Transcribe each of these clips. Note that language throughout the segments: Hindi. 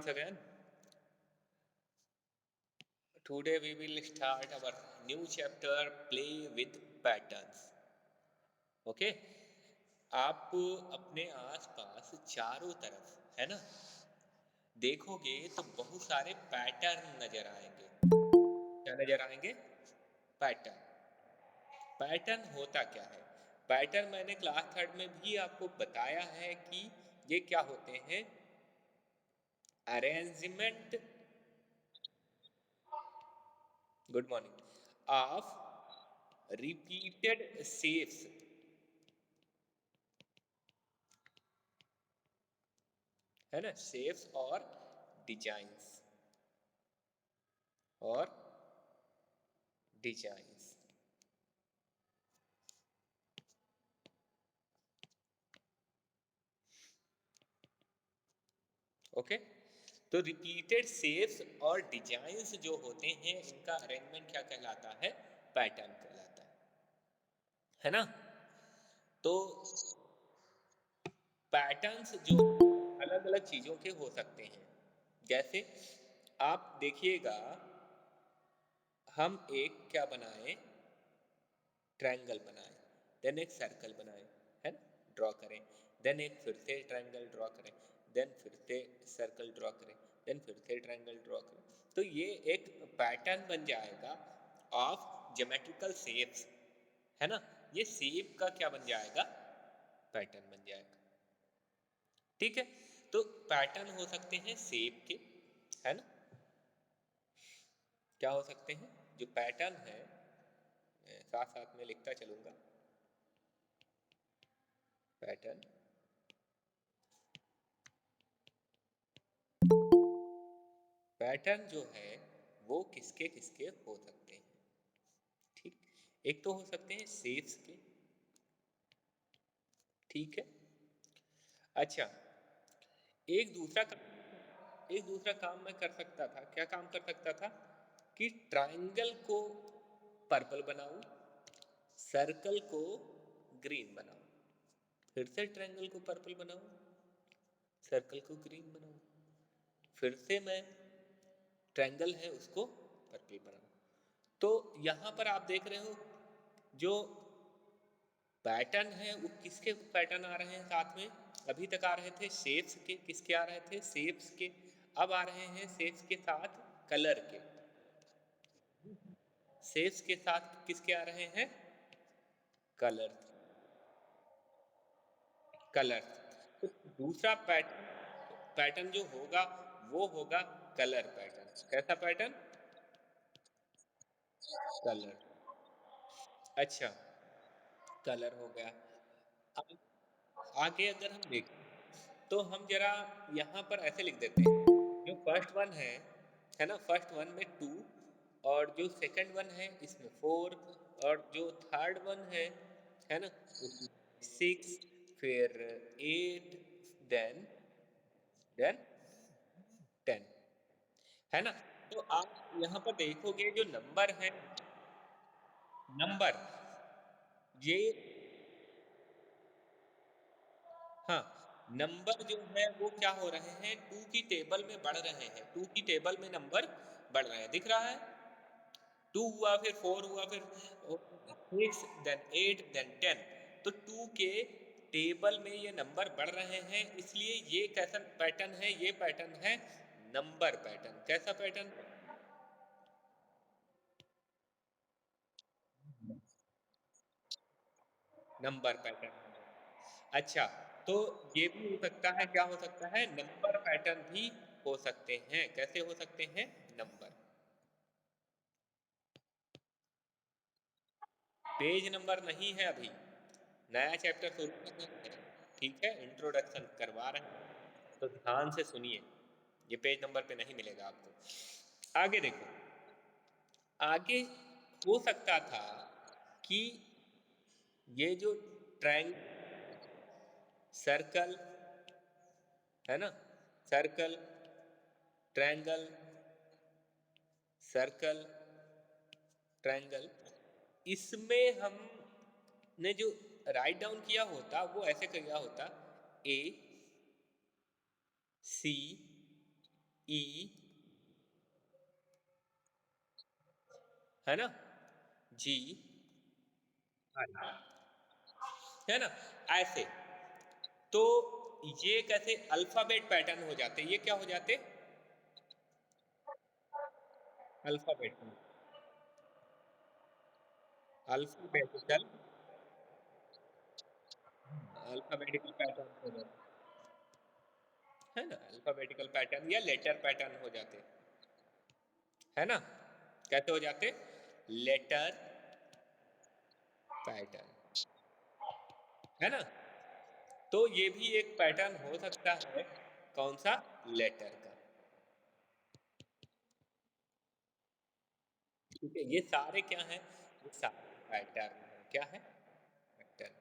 once again. Today we will start our new chapter, Play with Patterns. Okay आप अपने आसपास चारों तरफ है ना देखोगे तो बहुत सारे पैटर्न नजर आएंगे। क्या नजर आएंगे? पैटर्न। पैटर्न होता क्या है? पैटर्न मैंने क्लास थर्ड में भी आपको बताया है कि ये क्या होते हैं। Arrangement, good morning, of repeated shapes, है ना, शेप्स और डिजाइंस और डिजाइंस। ओके, तो रिपीटेड शेप्स और डिजाइंस जो होते हैं इनका अरेंजमेंट क्या कहलाता है? पैटर्न कहलाता है ना। तो पैटर्न्स जो अलग अलग चीजों के हो सकते हैं। जैसे आप देखिएगा, हम एक क्या बनाए, ट्रायंगल बनाए, देन एक सर्कल बनाए, है ना, ड्रॉ करें, देन एक फिर से ट्रायंगल ड्रॉ करें, देन फिर से सर्कल ड्रॉ करें, देन फिर से ट्रायंगल ड्रॉ करें। तो ये एक पैटर्न बन जाएगा ऑफ ज्योमेट्रिकल शेप्स, है ना। ये शेप का क्या बन जाएगा? पैटर्न बन जाएगा। ठीक है, तो पैटर्न हो सकते हैं शेप के, है ना। क्या हो सकते हैं? जो पैटर्न है, साथ साथ में लिखता चलूंगा, पैटर्न, पैटर्न जो है वो किसके किसके हो सकते हैं। ठीक, एक तो हो सकते हैं शेप्स के, ठीक है। अच्छा, एक दूसरा काम मैं कर सकता था। क्या काम कर सकता था? कि ट्रायंगल को पर्पल बनाऊं, सर्कल को ग्रीन बनाऊं, फिर से ट्रायंगल को पर्पल बनाऊं, सर्कल को ग्रीन बनाऊं, फिर से मैं ट्रायंगल है उसको पर्पल बनाऊं। तो यहां पर आप देख रहे हो जो पैटर्न है वो किसके पैटर्न आ रहे हैं साथ में? अभी तक आ रहे थे शेप्स के, किसके आ रहे थे? शेप्स के। अब आ रहे हैं शेप्स के साथ कलर के। शेप्स के साथ किसके आ रहे हैं? Colour, colour. तो दूसरा पैटर्न, पैटर्न जो होगा वो होगा कलर पैटर्न। कैसा पैटर्न? कलर। अच्छा, कलर हो गया। अब आगे अगर हम देखें तो हम जरा यहाँ पर ऐसे लिख देते हैं, जो फर्स्ट वन है ना, फर्स्ट वन में 2, और जो सेकंड वन है इसमें 4, और जो थर्ड वन है ना, उसमें 6, फिर 8, देन 10, है ना। तो आप यहाँ पर देखोगे जो नंबर है, नंबर ये, हाँ, नंबर जो है वो क्या हो रहे हैं? 2 की टेबल में बढ़ रहे हैं, 2 की टेबल में नंबर बढ़ रहे हैं, दिख रहा है। 2 हुआ, फिर 4 हुआ, फिर 6, देन 8, देन 10। तो 2 के टेबल में ये नंबर बढ़ रहे हैं, इसलिए ये कैसा पैटर्न है? ये पैटर्न है नंबर पैटर्न। कैसा पैटर्न? Number pattern. अच्छा, तो ये भी हो सकता है, क्या हो सकता है? नंबर पैटर्न भी हो सकते हैं। कैसे हो सकते हैं? नंबर। पेज नंबर नहीं है अभी, नया चैप्टर शुरू करना है, ठीक है, इंट्रोडक्शन करवा रहे हैं, तो ध्यान से सुनिए। ये पेज नंबर पे नहीं मिलेगा आपको। आगे देखो, आगे हो सकता था कि ये जो ट्रायंगल, सर्कल, है ना, सर्कल, ट्रायंगल, सर्कल, ट्रायंगल, इसमें हम ने जो राइट डाउन किया होता वो ऐसे किया होता, ए, सी, ई, है ना, जी, आई, है ना, ऐसे। तो ये कैसे अल्फाबेट पैटर्न हो जाते, ये क्या हो जाते, अल्फाबेट, अल्फाबेटिकल, अल्फाबेटिकल पैटर्न हो जाते, है ना, अल्फाबेटिकल पैटर्न या लेटर पैटर्न हो जाते, है ना, कैसे हो जाते, लेटर पैटर्न, है ना। तो ये भी एक पैटर्न हो सकता है, कौन सा, लेटर का। ठीक है, ये सारे क्या हैं, ये सारे पैटर्न है, क्या है, पैटर्न।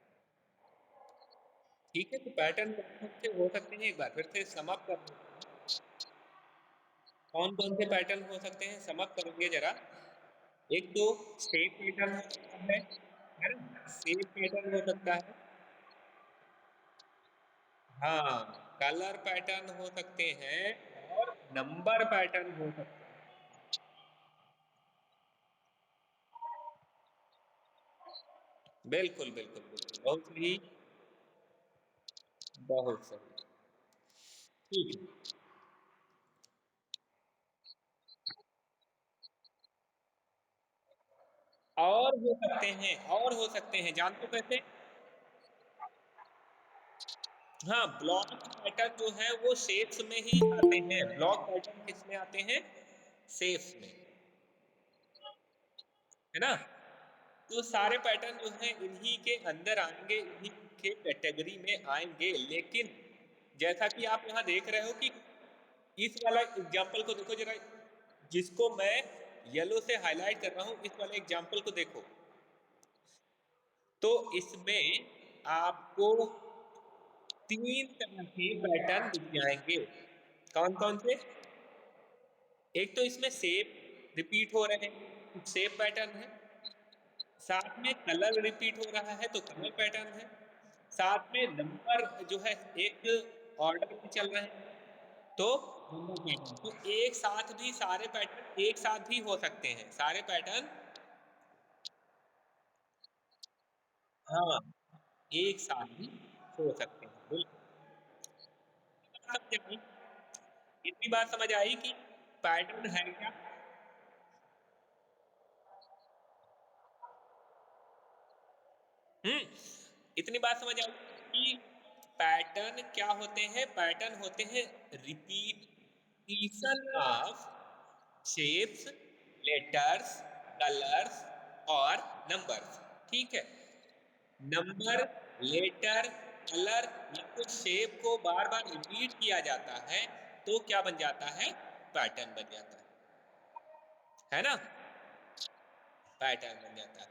ठीक है, तो पैटर्न कौन से हो सकते हैं, एक बार फिर से समअप कर देते हैं। कौन कौन से पैटर्न हो सकते हैं, समअप करेंगे जरा। एक तो शेप पैटर्न हो सकता है ना, शेप पैटर्न हो सकता है, हाँ, कलर पैटर्न हो सकते हैं और नंबर पैटर्न हो सकते हैं। बिल्कुल बिल्कुल बिल्कुल, बहुत सही, बहुत सही, ठीक है। और हो सकते हैं, और हो सकते हैं, जानते हो कैसे, हाँ, ब्लॉक पैटर्न जो है वो शेप्स में ही आते हैं, ब्लॉक पैटर्न किस में आते हैं, शेप्स में, है ना। तो सारे पैटर्न जो हैं इन्हीं के अंदर आएंगे, इन्हीं के कैटेगरी में आएंगे, लेकिन जैसा कि आप यहाँ देख रहे हो कि इस वाला एग्जाम्पल को देखो जरा, जिसको मैं येलो से हाईलाइट कर रहा हूं, इस वाले एग्जाम्पल को देखो, तो इसमें आपको तीन तरह के पैटर्न दिख जाएंगे, कौन कौन से, एक तो इसमें शेप रिपीट हो रहे हैं, शेप पैटर्न है, साथ में कलर रिपीट हो रहा है तो कलर पैटर्न है, साथ में नंबर जो है एक ऑर्डर में चल रहे हैं तो नंबर पैटर्न, तो एक साथ भी सारे पैटर्न एक साथ भी हो सकते हैं, सारे पैटर्न, हाँ, एक साथ भी हो सकते हैं, बिल्कुल। समझ आई, इतनी बात समझ आई कि पैटर्न है क्या, हम्म, इतनी बात समझ आई कि पैटर्न क्या होते हैं, पैटर्न होते हैं repetition of shapes, letters, colours और नंबर्स, ठीक है, नंबर, लेटर, कलर या फिर शेप को बार बार रिपीट किया जाता है तो क्या बन जाता है, पैटर्न बन जाता है ना, पैटर्न बन जाता है।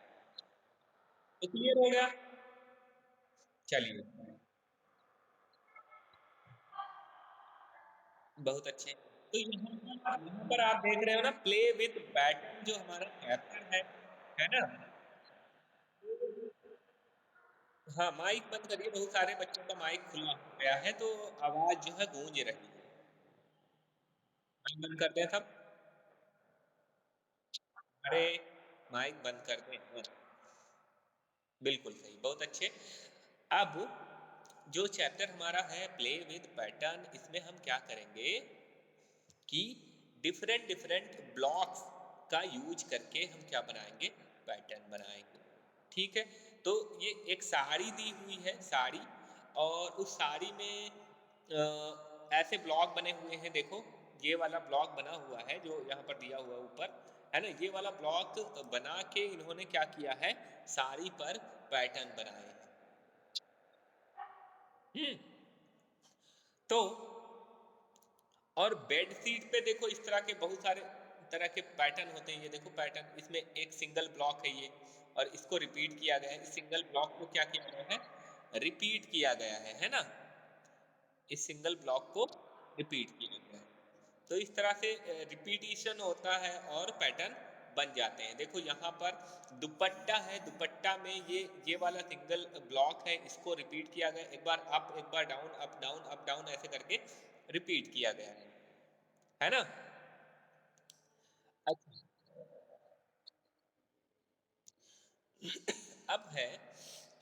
तो क्लियर हो गया, चलिए, बहुत अच्छे। तो यहाँ पर आप देख रहे हो ना, प्ले विद पैटर्न जो हमारा चैप्टर है ना, हाँ, माइक बंद करिए, बहुत सारे बच्चों का माइक खुला हो गया है तो आवाज जो है गूंज रही है, माइक बंद करते हैं सब, अरे माइक बंद कर दें, हाँ, बिल्कुल सही, बहुत अच्छे। अब जो चैप्टर हमारा है प्ले विद पैटर्न, इसमें हम क्या करेंगे कि डिफरेंट डिफरेंट ब्लॉक्स का यूज करके हम क्या बनाएंगे, पैटर्न बनाएंगे, ठीक है। तो ये एक साड़ी दी हुई है, साड़ी, और उस साड़ी में ऐसे ब्लॉक बने हुए हैं, देखो ये वाला ब्लॉक बना हुआ है जो यहाँ पर दिया हुआ है ऊपर, है ना, ये वाला ब्लॉक बना के इन्होंने क्या किया है, साड़ी पर पैटर्न बनाए हैं, हम्म। तो और बेड शीट पे देखो इस तरह के बहुत सारे तरह के पैटर्न होते हैं, ये देखो पैटर्न, इसमें एक सिंगल ब्लॉक है ये, और इसको रिपीट किया गया है, इस सिंगल ब्लॉक को क्या किया गया है, रिपीट किया गया है ना, इस सिंगल ब्लॉक को रिपीट किया गया है, तो इस तरह से रिपीटिशन होता है और पैटर्न बन जाते हैं। देखो यहाँ पर दुपट्टा है, दुपट्टा में ये वाला सिंगल ब्लॉक है, इसको रिपीट किया गया, एक बार अप एक बार down, up down up down ऐसे करके रिपीट किया गया है, है ना? अच्छा, अब है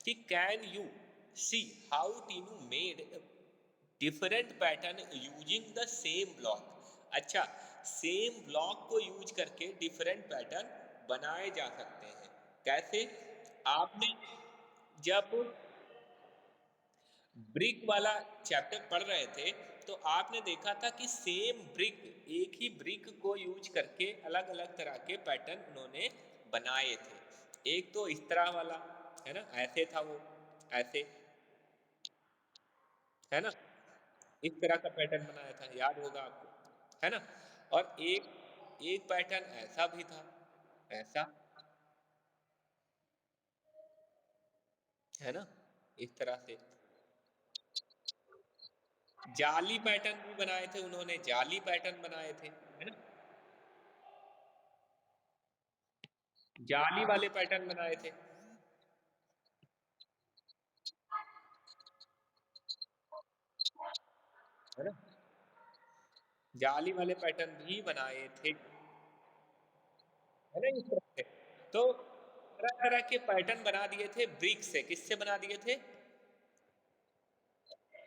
कि can you see how Tinu made different pattern using the same block. अच्छा, सेम ब्लॉक को यूज करके डिफरेंट पैटर्न बनाए जा सकते हैं। कैसे? आपने जब ब्रिक वाला चैप्टर पढ़ रहे थे तो आपने देखा था कि सेम ब्रिक, एक ही ब्रिक को यूज करके अलग अलग तरह के पैटर्न उन्होंने बनाए थे। एक तो इस तरह वाला, है ना, ऐसे था वो, ऐसे, है ना, इस तरह का पैटर्न बनाया था, याद होगा आपको, है ना। और एक एक पैटर्न ऐसा भी था, ऐसा, है ना, इस तरह से। जाली पैटर्न भी बनाए थे उन्होंने, जाली पैटर्न बनाए थे, है ना, जाली वाले पैटर्न बनाए थे, है ना, जाली वाले पैटर्न भी बनाए थे, है ना, इस तरह से। तो तरह तरह के पैटर्न बना दिए थे ब्रिक से। किससे बना दिए थे?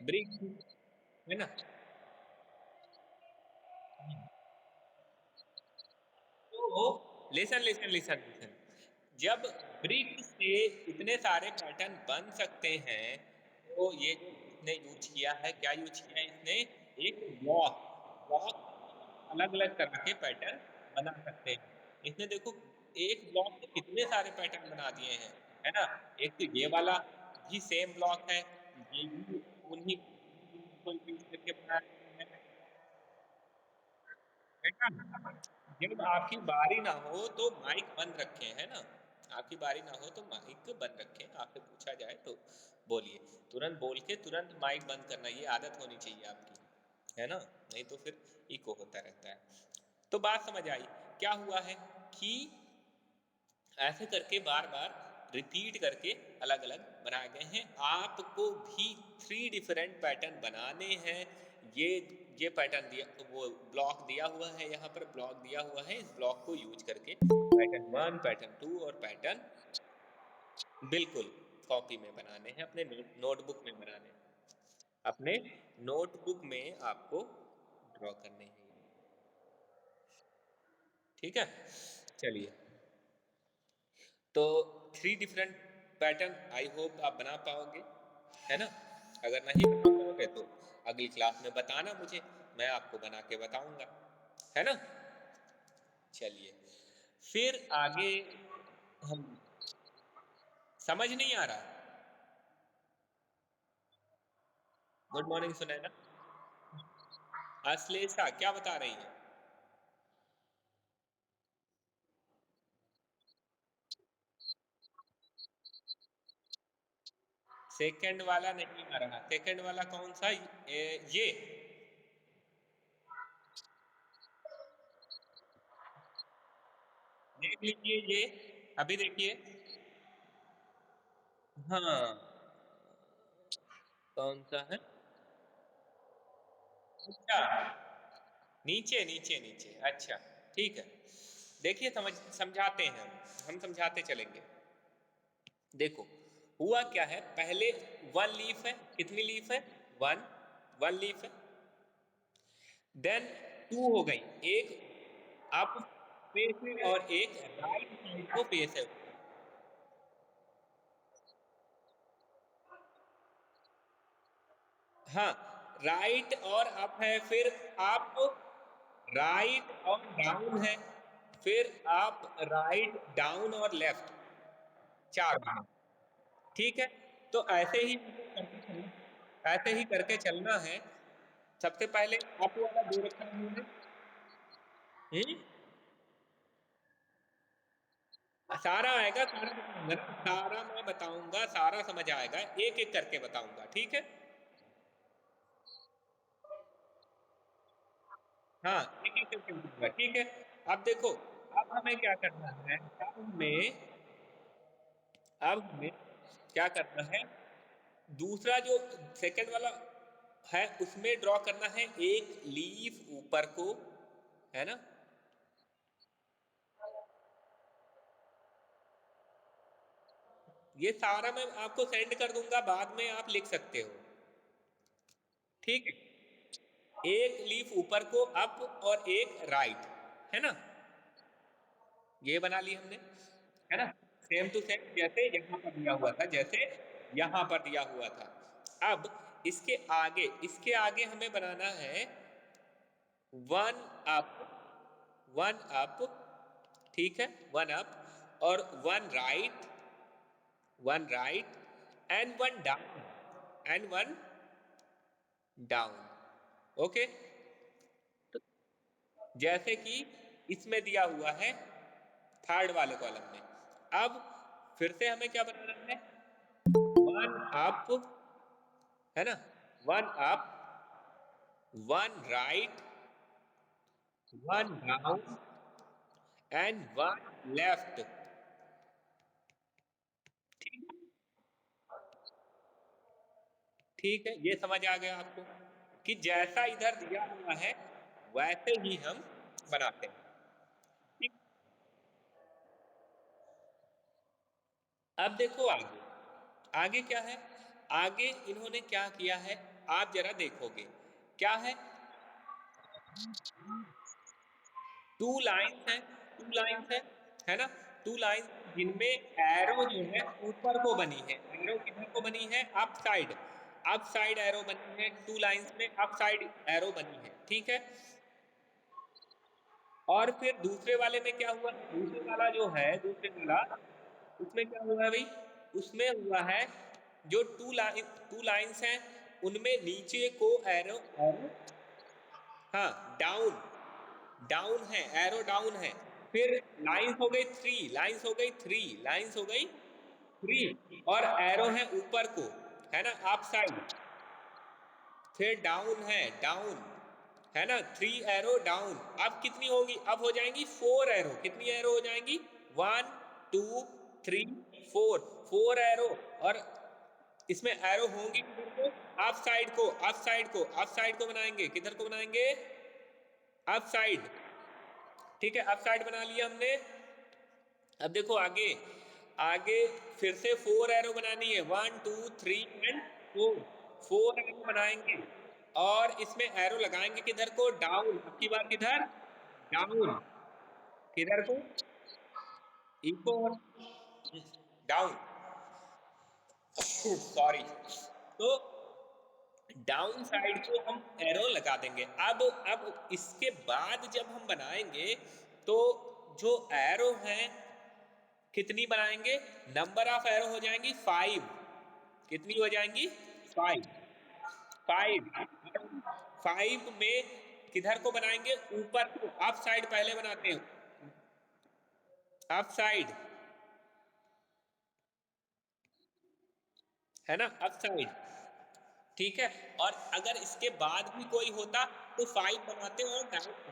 ब्रिक, है ना। तो लिसन लिसन लिसन लिसन, जब ब्रिक से इतने सारे पैटर्न बन सकते हैं, तो ये जो इसने यूज किया है, क्या यूज किया है इसने? एक ब्लॉक, ब्लॉक अलग अलग तरह के पैटर्न बना सकते हैं। इसने देखो एक ब्लॉक से कितने सारे पैटर्न बना दिए हैं, है ना। एक तो ये वाला भी सेम ब्लॉक है, ये भी उन्हीं को यूज करके बनाया है, बेटा, जब आपकी बारी ना हो तो माइक बंद रखें, है ना। आपकी बारी ना हो तो माइक बंद रखें, आपसे पूछा जाए तो बोलिए, तुरंत बोल के तुरंत माइक बंद करना, ये आदत होनी चाहिए आपकी, है ना, नहीं तो फिर इको होता रहता है। तो बात समझ आई क्या हुआ है कि ऐसे करके बार बार रिपीट करके अलग अलग बनाए गए हैं। आपको भी थ्री डिफरेंट पैटर्न बनाने हैं। ये ये पैटर्न दिया, वो ब्लॉक दिया हुआ है, यहाँ पर ब्लॉक दिया हुआ है, इस ब्लॉक को यूज करके पैटर्न वन, पैटर्न टू और पैटर्न, बिल्कुल, कॉपी में बनाने हैं, अपने नोटबुक में बनाने हैं, अपने नोटबुक में आपको ड्रॉ करने हैं। ठीक है, चलिए। तो three different pattern I hope आप बना पाओगे, है ना। अगर नहीं बना पाओगे तो अगली क्लास में बताना मुझे, मैं आपको बना के बताऊंगा, है ना। चलिए, फिर आगे हम, समझ नहीं आ रहा? Good morning Sunaina. अश्लेषा क्या बता रही है? सेकंड वाला नहीं आ रहा, सेकंड वाला कौन सा? ये देख लीजिए, ये अभी देखिए। हाँ, कौन सा है? अच्छा, नीचे नीचे नीचे, अच्छा, ठीक है। देखिए, समझाते हैं हम समझाते चलेंगे। देखो, हुआ क्या है, पहले वन लीफ है, कितनी लीफ है? वन, वन लीफ है। देन टू हो गई, एक अप फेस है और एक राइट साइड को फेस है। हाँ, राइट और अप है, फिर अप, राइट और डाउन है, फिर अप, राइट, डाउन और लेफ्ट, चार बार। ठीक है, तो ऐसे ही करके चलना, ऐसे ही करके चलना है। सबसे पहले अप वाला दे रखा है हमने। हम्म, सारा आएगा, सारा बताऊंगा ना, सारा मैं बताऊंगा, सारा समझ आएगा, एक एक करके बताऊंगा, ठीक है। हाँ, एक एक करके बताऊंगा, ठीक है। अब देखो, अब हमें क्या करना है, अब हमें क्या करना है, दूसरा जो सेकंड वाला है उसमें ड्रॉ करना है एक लीफ ऊपर को, है ना? ये सारा मैं आपको सेंड कर दूंगा, बाद में आप लिख सकते हो। ठीक है, एक लीफ ऊपर को अप और एक राइट, है ना? ये बना ली हमने, है ना? सेम टू सेम जैसे यहाँ पर दिया हुआ था, जैसे यहाँ पर दिया हुआ था। अब इसके आगे हमें बनाना है वन अप, वन अप, ठीक है, वन अप और one right and one down, and one down. Okay, तो जैसे कि इसमें दिया हुआ है थर्ड वाले कॉलम में। अब फिर से हमें क्या बनाना है? वन अप, है ना? One up, one right, one down and one left. ठीक है, ये समझ आ गया आपको कि जैसा इधर दिया हुआ है वैसे ही हम बनाते हैं। ठीक, अब देखो आगे, आगे क्या है? आगे इन्होंने क्या किया है, आप जरा देखोगे क्या टू लाइन्स है, टू लाइन्स है ना? टू लाइन्स जिनमें एरो जो है ऊपर को बनी है, एरो किधर को बनी है? Up side, up side arrow बनी है, टू लाइन्स में अप साइड एरो बनी है, ठीक है। और फिर दूसरे वाले में क्या हुआ? दूसरे वाला जो है, दूसरे वाला, उसमें क्या हुआ है भाई? उसमें हुआ है जो टू लाइन्स हैं उनमें नीचे को एरो, एरो, हाँ, डाउन, डाउन है, एरो डाउन है। फिर लाइन्स हो गई थ्री, लाइन्स हो गई थ्री, लाइन्स हो गई थ्री, और एरो है ऊपर को, है ना, अप साइड। फिर डाउन है, डाउन, है ना, थ्री एरो डाउन। अब कितनी होगी? अब हो जाएंगी फोर एरो। कितनी एरो हो जाएंगी? One, two, three, four, four arrow. और इसमें एरो होंगी किधर को? अप साइड को, अप साइड को, अप साइड को बनाएंगे। किधर को बनाएंगे? Up side. ठीक है, अप साइड बना लिया हमने। अब देखो आगे, आगे फिर से फोर एरो बनानी है, one two three and four, four arrow बनाएंगे। और इसमें एरो लगाएंगे किधर को? डाउन। अब की बार किधर? डाउन। किधर को? इको डाउन, सॉरी। तो डाउन साइड को हम एरो लगा देंगे। अब इसके बाद जब हम बनाएंगे तो जो एरो हैं कितनी बनाएंगे? नंबर ऑफ एरो हो जाएंगी फाइव। कितनी हो जाएंगी? Five, five. फाइव में किधर को बनाएंगे? ऊपर को, अप साइड पहले बनाते हैं, अप साइड, है ना, अप साइड। ठीक है, और अगर इसके बाद भी कोई होता तो फाइव बनाते और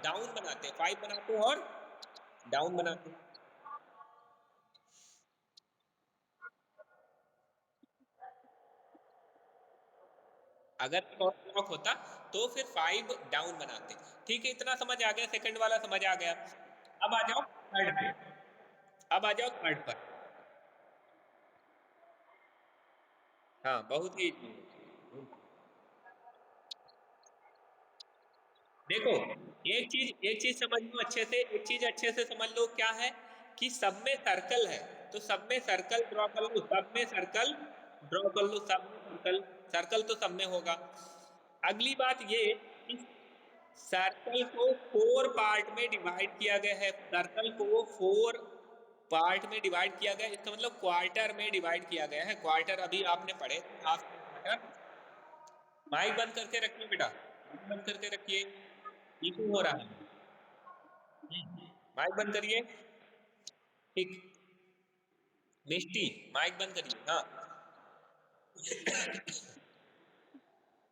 डाउन बनाते, फाइव बनाते और डाउन बनाते। अगर ब्लॉक होता तो फिर फाइव डाउन बनाते। ठीक है, इतना समझ आ गया, सेकंड वाला समझ आ गया। अब आ जाओ थर्ड पे, अब आ जाओ थर्ड पर। हाँ, बहुत ही देखो, एक चीज समझ लो अच्छे से, एक चीज अच्छे से समझ लो क्या है कि सब में सर्कल है, तो सब में सर्कल ड्रॉ कर लो, सब में सर्कल ड्रॉ कर लो, सब में सर्कल, सर्कल तो सब में होगा। अगली बात ये कि सर्कल को फोर पार्ट में डिवाइड किया गया है, सर्कल को फोर पार्ट में डिवाइड किया गया है, इसका मतलब क्वार्टर में डिवाइड किया गया है। क्वार्टर अभी आपने पढ़े थे, हाफ क्वार्टर। माइक बंद करके रखिए बेटा, माइक बंद करके रखिए, इशू हो रहा है। माइक बंद करिए। ठीक, मिष्टी माइक बंद करिए। हाँ,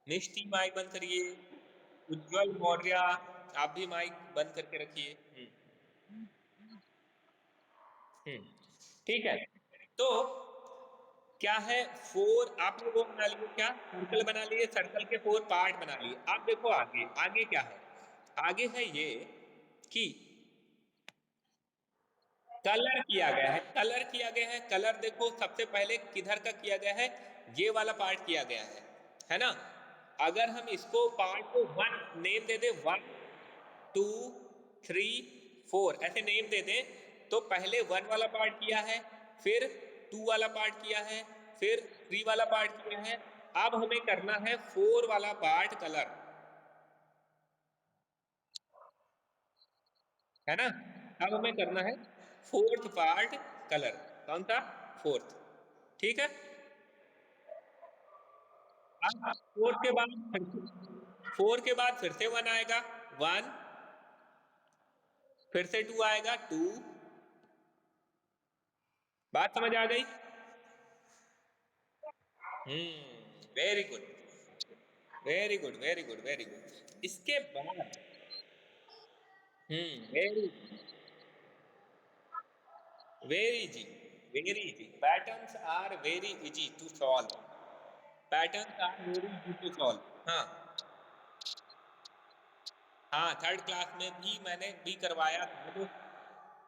मिष्टी माइक बंद करिए। उज्जवल मौर्य, आप भी माइक बंद करके रखिए। ठीक है, तो क्या है, फोर आपने वो बना लिए, क्या सर्कल बना लिए, सर्कल के फोर पार्ट बना लिए। आप देखो आगे, आगे क्या है? आगे है ये कि कलर किया गया है, कलर किया गया है। कलर देखो सबसे पहले किधर का किया गया है, ये वाला पार्ट किया गया है ना। अगर हम इसको पार्ट को वन नेम दे दे, 1 2 3 4 ऐसे नेम दे दें, तो पहले 1 वाला पार्ट किया है, फिर 2 वाला पार्ट किया है, फिर 3 वाला पार्ट किया है। अब हमें करना है 4 वाला पार्ट कलर, है ना। अब हमें करना है फोर्थ पार्ट कलर। कौन सा? फोर्थ। ठीक है। अब फोर के बाद फिर से 1 आएगा, 1, फिर से 2 आएगा, 2। बात समझ आ गई? Very good, very good, very good, very good. इसके बाद very very easy, very easy. Patterns are very easy to solve, patterns are very easy to solve. हाँ हाँ, थर्ड क्लास में भी मैंने भी करवाया था, जो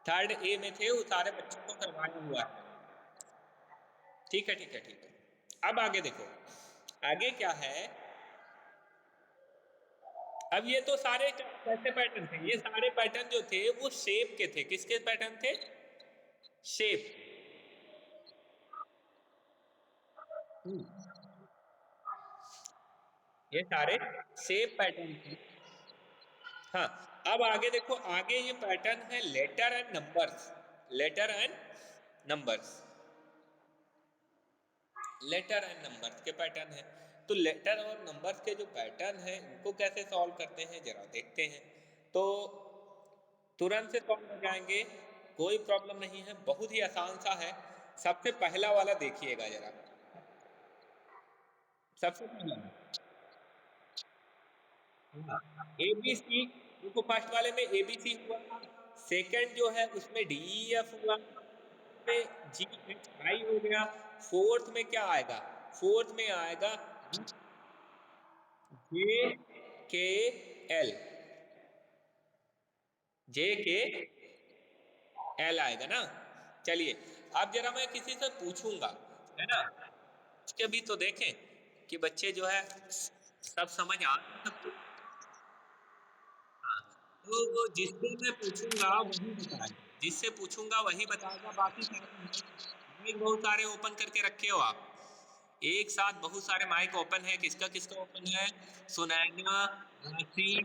थर्ड ए में थे वो सारे बच्चों को करवाया हुआ है। ठीक है, ठीक है, ठीक है। अब आगे देखो, आगे क्या है। अब ये तो सारे कैसे पैटर्न थे, ये सारे पैटर्न जो थे वो शेप के थे। किसके पैटर्न थे? शेप। ये सारे शेप पैटर्न थे। हाँ, अब आगे देखो, आगे ये पैटर्न है letter and numbers, letter and numbers, letter and numbers के पैटर्न है। तो लेटर और नंबर्स के जो पैटर्न है उनको कैसे सॉल्व करते हैं जरा देखते हैं। तो तुरंत से सॉल्व हो जाएंगे, कोई प्रॉब्लम नहीं है, बहुत ही आसान सा है। सबसे पहला वाला देखिएगा जरा, सबसे पहला ए बी सी। देखो फर्स्ट वाले में ए बी सी हुआ, सेकंड जो है उसमें डी ई एफ हुआ, में जी एच आई हो गया। फोर्थ में क्या आएगा? फोर्थ में आएगा जे के एल, जे के एल आएगा ना। चलिए, अब जरा मैं किसी से पूछूंगा, है ना, उसके भी तो देखें कि बच्चे जो है सब समझ आ सब। तो जिससे मैं पूछूंगा वही बताएगा, जिससे पूछूंगा वही बताएगा, बाकी माइक बहुत सारे ओपन करके रखे हो आप, एक साथ बहुत सारे माइक ओपन है। किसका किसका ओपन है? सुनैना, नासिर,